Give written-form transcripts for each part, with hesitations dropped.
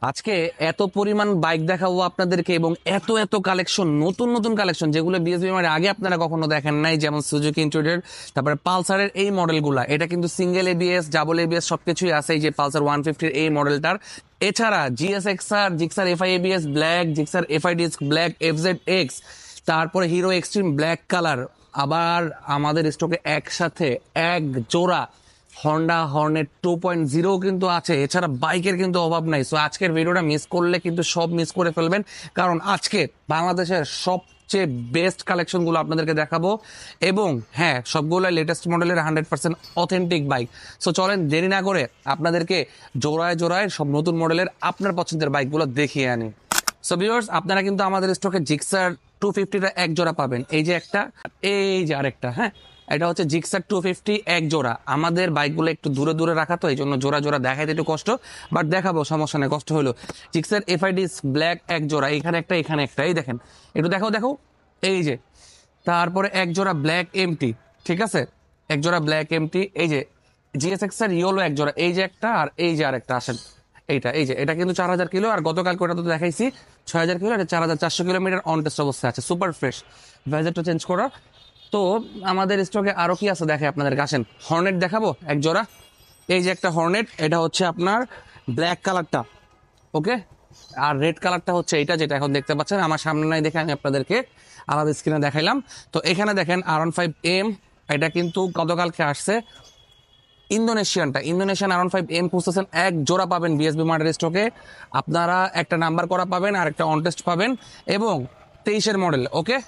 আজকে এত পরিমাণ বাইক দেখাবো আপনাদেরকে এবং এত এত কালেকশন, নতুন নতুন কালেকশন যেগুলো বিএসবি মানে আগে আপনারা কখনো দেখেন নাই, যেমন সুজুকি ইন্ট্রুডার, তারপরে পালসারের এই মডেলগুলা। এটা কিন্তু সিঙ্গেল এবিএস, ডাবল এবিএস সবকিছুই আছে এই যে পালসার 150 এই মডেলটার। এছাড়া GSX-R, Gixxer FI ABS black, Gixxer FI disk black, FZ x, তারপরে হিরো এক্সট্রিম ব্ল্যাক কালার। আবার আমাদের স্টকে একসাথে এক জোড়া হন্ডা হর্নেট 2.0 কিন্তু আছে। এছাড়া বাইকের কিন্তু অভাব নাই। সো আজকের ভিডিওটা মিস করলে কিন্তু সব মিস করে ফেলবেন, কারণ আজকে বাংলাদেশের সবচেয়ে বেস্ট কালেকশনগুলো আপনাদেরকে দেখাবো। এবং হ্যাঁ, সবগুলো লেটেস্ট মডেলের 100% অথেন্টিক বাইক। সো চলেন দেরি না করে আপনাদেরকে জোড়ায় জোড়ায় সব নতুন মডেলের আপনার পছন্দের বাইকগুলো দেখিয়ে আনি। সো ভিউয়ার্স, আপনারা কিন্তু আমাদের স্টকে জিক্সার 250টা এক জোড়া পাবেন। এই যে একটা, এই যে আরেকটা। হ্যাঁ, এটা হচ্ছে জিক্সার 250 এক জোড়া। আমাদের বাইকগুলো একটু দূরে দূরে রাখা, তো এই জন্য জোড়া জোড়া দেখাইতে একটু কষ্ট, বাট দেখাবো, সমস্যা নেই, কষ্ট হলো। জিক্সার এফআইডিস ব্ল্যাক এক জোড়া, এখানে একটা এখানে একটা, এই দেখেন, একটু দেখো দেখো, এই যে। তারপরে এক জোড়া ব্ল্যাক এমটি, ঠিক আছে, এক জোড়া ব্ল্যাক এমটি। এই যে জিএসএক্স এর ইয়েলো এক জোড়া, এই যে একটা, আর এই যে আরেকটা। আসেন, এইটা, এই যে এটা কিন্তু 4000 কিলো, আর গতকালকে ওটা তো দেখাইছি 6000 কিলো, এটা 4400 কিলোমিটার অন টেস্ট অবস্থায় আছে, সুপার ফ্রেশ, ভেজেটটা চেঞ্জ করা। তো আমাদের স্টকে আরো কি আছে দেখে আপনাদের। আসেন, হর্নেট দেখাবো এক জোড়া। এই যে একটা হর্নেট, এটা হচ্ছে আপনার ব্ল্যাক কালারটা, ওকে। আর রেড কালারটা হচ্ছে এটা, যেটা এখন দেখতে পাচ্ছেন আমার সামনে নাই দেখে আমি আপনাদেরকে আলাদা স্ক্রিনে দেখাইলাম। তো এখানে দেখেন R15M, এটা কিন্তু গতকালকে আসছে। ইন্দোনেশিয়ান R15M খুঁজতেছেন, এক জোড়া পাবেন বিএসবি মার্টের স্টকে। আপনারা একটা নাম্বার করা পাবেন আর একটা অন টেস্ট পাবেন, এবং 23-এর মডেল, ওকে।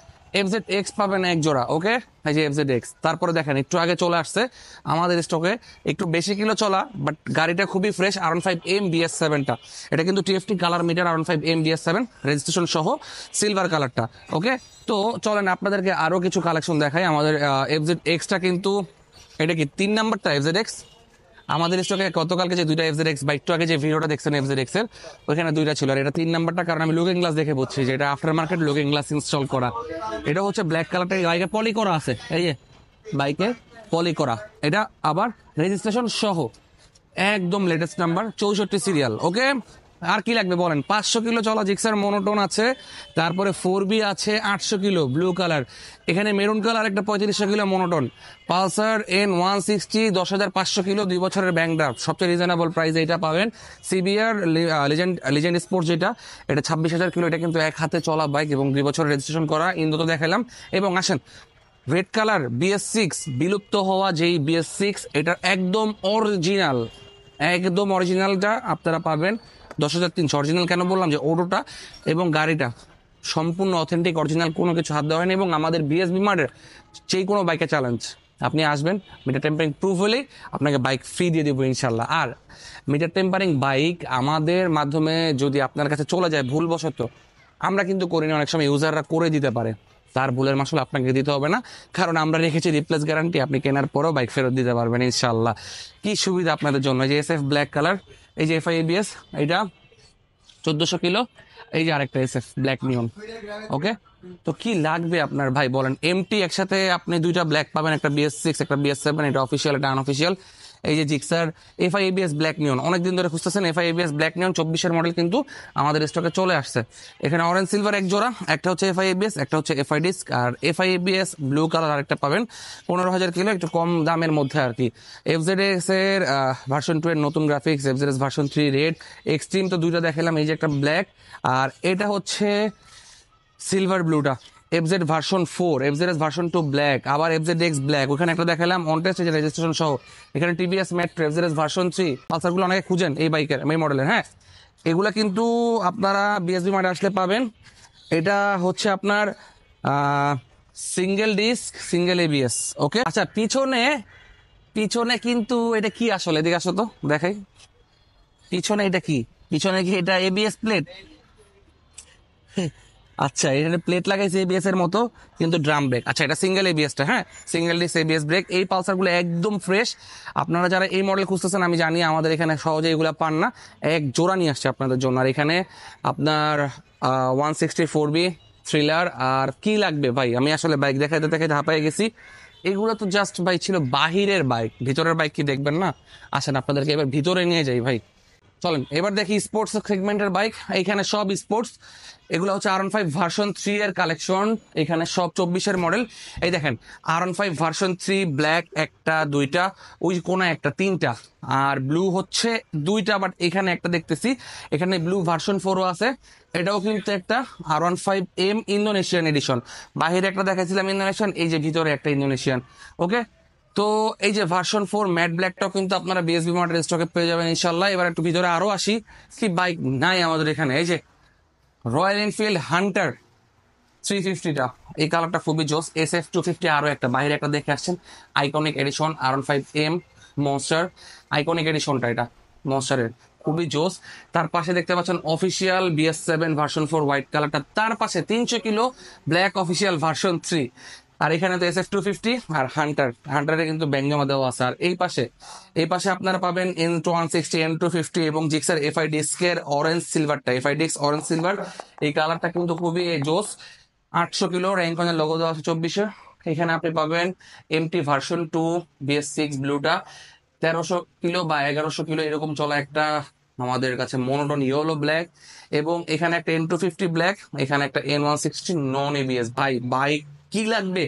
এফজেড এক্স পাবেন এক জোড়া, ওকে। এই যে এফজেড এক্স। তারপরে দেখেন একটু আগে চলে আসছে আমাদের স্টকে, একটু বেশি কিলো চলা, বাট গাড়িটা খুবই ফ্রেশ, R15M BS7টা। এটা কিন্তু TFT colour meter R15M BS7 registration সহ, সিলভার কালারটা, ওকে। তো চলেন আপনাদেরকে আরো কিছু কালেকশন দেখাই। আমাদের এফজেড এক্সটা কিন্তু, এটা কি 3 নাম্বারটা এফজেড এক্স আমাদের স্টকে। গতকালকে যে দুইটা এফজেড এক্স বা একটু আগে যে ভিডিওটা দেখছেন এফজেড এক্স এর, ওইখানে দুইটা ছিল, আর এটা 3 নাম্বারটা, কারণ আমি লুকিং গ্লাস দেখে বুঝছি যে এটা after market looking glass install করা। এটা হচ্ছে ব্ল্যাক কালারটা, বাইকে পলি করা আছে, এই যে বাইকে পলি করা। এটা আবার রেজিস্ট্রেশন সহ, একদম লেটেস্ট নাম্বার, 64 সিরিয়াল, ওকে। আর কি লাগবে বলেন। 500 কিলো চলা জিক্সার মনোটোন আছে, তারপরে 4B আছে 800 কিলো ব্লু কালার, এখানে মেরুন কালার একটা 3500 kilo monotone, Pulsar N160 10,500 kilo 2 বছরের ব্যাংক ড্রাফট, সবচেয়ে রিজনেবল প্রাইসে এটা পাবেন। সিবিআর লিজেন্ড স্পোর্টস, যেটা এটা 26,000 কিলো, এটা কিন্তু এক হাতে চলা বাইক এবং 2 বছরের রেজিস্ট্রেশন করা, ইন্দো তো দেখালাম। এবং আসেন, রেড কালার BS6, বিলুপ্ত হওয়া যেই BS6, এটা একদম অরিজিনাল, একদম অরিজিনালটা আপনারা পাবেন 10,300। অরিজিনাল কেন বললাম, যে অটোটা এবং গাড়িটা সম্পূর্ণ অথেন্টিক অরিজিনাল, কোনো কিছু হাত দেওয়া হয়নি। এবং আমাদের বিএসবি মার্টের যে কোনো বাইকে চ্যালেঞ্জ, আপনি আসবেন, মিটার টেম্পারিং প্রুফ হলেই আপনাকে বাইক ফ্রি দিয়ে দেবো ইনশাল্লাহ। আর মিটার টেম্পারিং বাইক আমাদের মাধ্যমে যদি আপনার কাছে চলে যায় ভুলবশত, আমরা কিন্তু করিনি, অনেক সময় ইউজাররা করে দিতে পারে, তার ভুলের মাসুল আপনাকে দিতে হবে না, কারণ আমরা রেখেছি রিপ্লেস গ্যারান্টি, আপনি কেনার পরেও বাইক ফেরত দিতে পারবেন ইনশাল্লাহ। কি সুবিধা আপনাদের জন্য। এই যে SF ব্ল্যাক কালার, এই যে FI ABS, এটা 1400 কিলো, এই যে আরেকটা SF ব্ল্যাক নিয়ন, ওকে। তো কি লাগবে আপনার ভাই বলেন। এমটি একসাথে আপনি দুইটা ব্ল্যাক পাবেন, একটা BS6 একটা BS7, এটা অফিসিয়াল এটা আনঅফিসিয়াল। এই যে Gixxer FI ABS black neon, অনেকদিন ধরে খুঁজতেছেন FI ABS ব্ল্যাক নিয়ন, 24-এর মডেল কিন্তু আমাদের স্টকে চলে আসছে। এখানে অরেঞ্জ সিলভার এক জোড়া, একটা হচ্ছে FI ABS, একটা হচ্ছে FI ডিস্ক, আর FI ABS ব্লু কালার আরেকটা পাবেন। 15,000 কিলো, একটু কম দামের মধ্যে আর কি। FZX এর ভার্সন 2 এর নতুন graphics, FZX version 3 red extreme, তো দুইটা দেখালাম। এই যে একটা ব্ল্যাক, আর এটা হচ্ছে সিলভার ব্লুটা, FZ version 4, FZS version 2 black, আবার FZX ব্ল্যাক, ওখানে একটা দেখালাম অন টেস্ট, যে রেজিস্ট্রেশন সহ। এখানে TVS মেট্রো, FZS ভার্সন 3, পালসারগুলো অনেকে খুঁজেন এই বাইকের, এই মডেলের। হ্যাঁ, এগুলা কিন্তু আপনারা বিএসবি মার্টে আসলে পাবেন। এটা হচ্ছে আপনার সিঙ্গেল ডিস্ক সিঙ্গেল ABS, ওকে। আচ্ছা, পিছনে পিছনে কিন্তু এটা কি আসলে, এদিকে আসো তো দেখাই। পিছনে এটা কি, পিছনে কি এটা ABS প্লেট? আচ্ছা, এখানে প্লেট লাগাইছে এবিএস এর মতো, কিন্তু ড্রাম ব্রেক। আচ্ছা, এটা সিঙ্গেল এবিএসটা, হ্যাঁ, সিঙ্গেল ডিস্ক এবিএস ব্রেক। এই পালসারগুলো একদম ফ্রেশ। আপনারা যারা এই মডেল খুঁজতেছেন, আমি জানি আমাদের এখানে সহজে এগুলো পান না, এক জোড়া নিয়ে আসছে আপনাদের জন্য। আর এখানে আপনার 164B থ্রিলার। আর কি লাগবে ভাই, আমি আসলে বাইক দেখাইতে দেখাইতে হাঁপাই গেছি। এগুলো তো জাস্ট ভাই ছিল বাহিরের বাইক, ভিতরের বাইক কি দেখবেন না। আসেন আপনাদেরকে এবার ভিতরে নিয়ে যাই ভাই। চলেন এবার দেখি স্পোর্টস সেগমেন্টের বাইক। এইখানে সব স্পোর্টস, এগুলো হচ্ছে R15 ভার্সন 3 এর কালেকশন। এখানে সব 24-এর মডেল। এই দেখেন R15 ভার্সন 3 ব্ল্যাক একটা, দুইটা, ওই কোনা একটা, তিনটা, আর ব্লু হচ্ছে দুইটা, বাট এখানে একটা দেখতেছি। এখানে ব্লু ভার্সন 4ও আছে, এটাও কিন্তু একটা R15M ইন্দোনেশিয়ান এডিশন। বাহিরে একটা দেখাইছিলাম ইন্দোনেশিয়ান, এই যে ভিতরে একটা ইন্দোনেশিয়ান। ওকে, তো এই যে ভার্সন 4 ম্যাট ব্ল্যাকটাও কিন্তু আপনারা বিএসবি মার্টের স্টকে পেয়ে যাবেন ইনশাল্লাহ। এবার একটু ভিতরে আরো আসি, কি বাইক নাই আমাদের এখানে। এই যে রয়্যাল এনফিল্ড হান্টার 350টা, এই কালারটা খুবই জোস। SF250 আরো একটা, বাইরে একটা দেখে আসছেন, iconic edition R15M Monster, iconic এডিশনটা এটা মনস্টারের, খুবই জোস। তার পাশে দেখতে পাচ্ছেন অফিসিয়াল BS7 ভার্সন 4 হোয়াইট কালারটা, তার পাশে 300 কিলো ব্ল্যাক অফিসিয়াল ভার্সন 3। আর এখানে তো SF250 আর হান্টারে কিন্তু ব্যাং জমা দেওয়া আছে। আর এই পাশে আপনারা পাবেন N160, N250 এবং জিক্সার FI ডিস্কের অরেঞ্জ সিলভারটা, FI ডিস্ক অরেঞ্জ সিলভার, এই কালারটা কিন্তু খুবই জোস। 800 কিলো র্যাঙ্কনের লোগো দেওয়া আছে 24-এ। এখানে আপনি পাবেন MT ভার্সন 2 BS6 ব্লুটা, 1300 কিলো বা 1100 কিলো এরকম চলা একটা আমাদের কাছে মনোটন ইয়েলো ব্ল্যাক। এবং এখানে একটা N250 ব্ল্যাক, এখানে একটা N160 নন ABS। ভাই বাইক কি লাগবে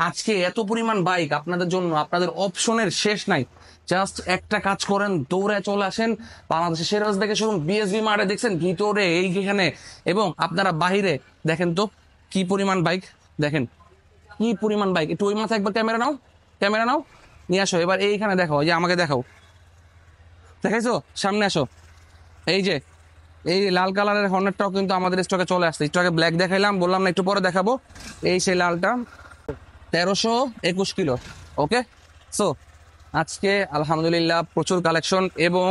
আজকে, এত পরিমাণ বাইক আপনাদের জন্য, আপনাদের অপশনের শেষ নাই। জাস্ট একটা কাজ করেন, দৌড়ে চলে আসেন বাংলাদেশের সেরা বাইকের শোরুম বিএসবি মার্টে। দেখছেন ভিতরে এইখানে, এবং আপনারা বাহিরে দেখেন তো কি পরিমাণ বাইক, দেখেন কি পরিমাণ বাইক। একটু ওই মাথায় একবার ক্যামেরা নাও, নিয়ে আসো। এবার এইখানে দেখো, এই যে আমাকে দেখাও, দেখাইছো, সামনে আসো। এই যে এই লাল কালারের হর্নেটটাও কিন্তু আমাদের স্টকে চলে আসছে। একটু আগে ব্ল্যাক দেখাইলাম, বললাম না একটু পরে দেখাবো। এই সেই লালটা, 1321 কিলো। ওকে, সো আজকে আলহামদুলিল্লাহ প্রচুর কালেকশন এবং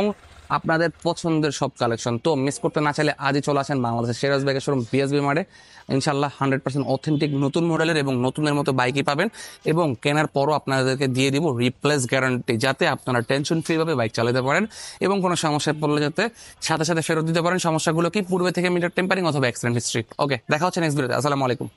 আপনাদের পছন্দের সব কালেকশন। তো মিস করতে না চাইলে আজই চলে আসেন বাংলাদেশের সেরাজ বাইকের শোরুম বিএসবি মার্টে। ইনশাল্লাহ 100% অথেন্টিক নতুন মডেলের এবং নতুনের মতো বাইকই পাবেন, এবং কেনার পরও আপনাদেরকে দিয়ে দিব রিপ্লেস গ্যারান্টি, যাতে আপনারা টেনশন ফ্রি ভাবে বাইক চালাতে পারেন এবং কোনো সমস্যায় পড়লে যাতে সাথে সাথে ফেরত দিতে পারেন। সমস্যাগুলো কি, পূর্বে থেকে মিটার টেম্পারিং অথবা অ্যাক্সিডেন্ট হিস্ট্রি। ওকে, দেখা হচ্ছে নেক্সট ভিডিওতে। আসসালামু আলাইকুম।